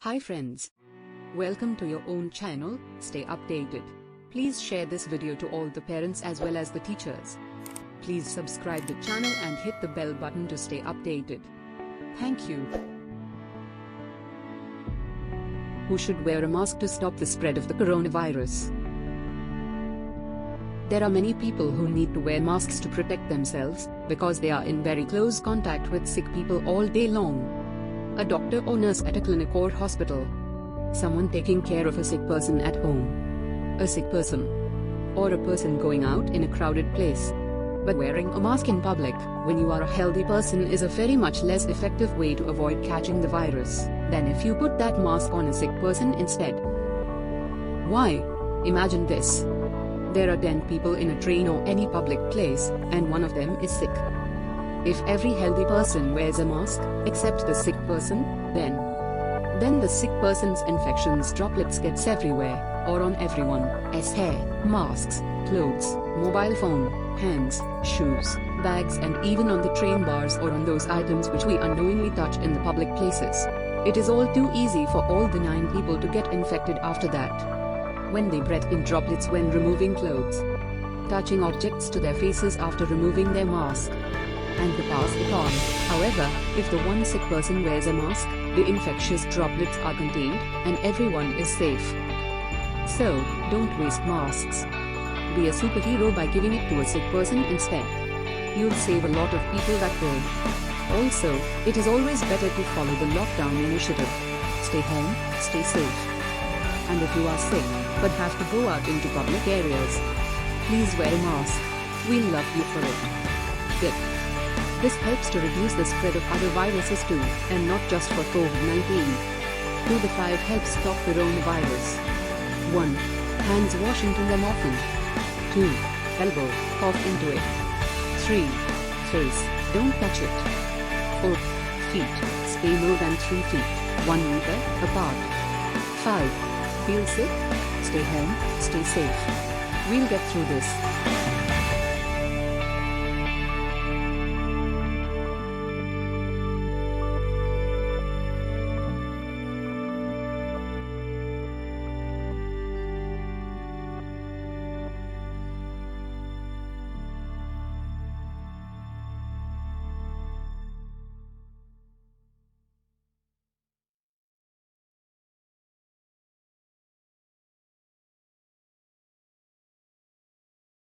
Hi friends. Welcome to your own channel, stay updated. Please share this video to all the parents as well as the teachers. Please subscribe the channel and hit the bell button to stay updated. Thank you. Who should wear a mask to stop the spread of the coronavirus? There are many people who need to wear masks to protect themselves, because they are in very close contact with sick people all day long. A doctor or nurse at a clinic or hospital. Someone taking care of a sick person at home. A sick person. Or a person going out in a crowded place. But wearing a mask in public, when you are a healthy person, is a very much less effective way to avoid catching the virus, than if you put that mask on a sick person instead. Why? Imagine this. There are 10 people in a train or any public place, and one of them is sick. If every healthy person wears a mask, except the sick person, then the sick person's infections droplets gets everywhere, or on everyone's hair, masks, clothes, mobile phone, hands, shoes, bags, and even on the train bars or on those items which we unknowingly touch in the public places. It is all too easy for all the 9 people to get infected after that. When they breathe in droplets when removing clothes, touching objects to their faces after removing their mask, and they pass it on. However, if the one sick person wears a mask, the infectious droplets are contained, and everyone is safe. So, don't waste masks. Be a superhero by giving it to a sick person instead. You'll save a lot of people that way. Also, it is always better to follow the lockdown initiative. Stay home, stay safe. And if you are sick, but have to go out into public areas, please wear a mask. We'll love you for it. Tip. This helps to reduce the spread of other viruses too, and not just for COVID-19. Do the 5 helps stop coronavirus. 1. Hands wash into them often. 2. Elbow, cough into it. 3. Face, don't touch it. 4. Feet, stay more than 3 feet, 1 meter, apart. 5. Feel sick? Stay home, stay safe. We'll get through this.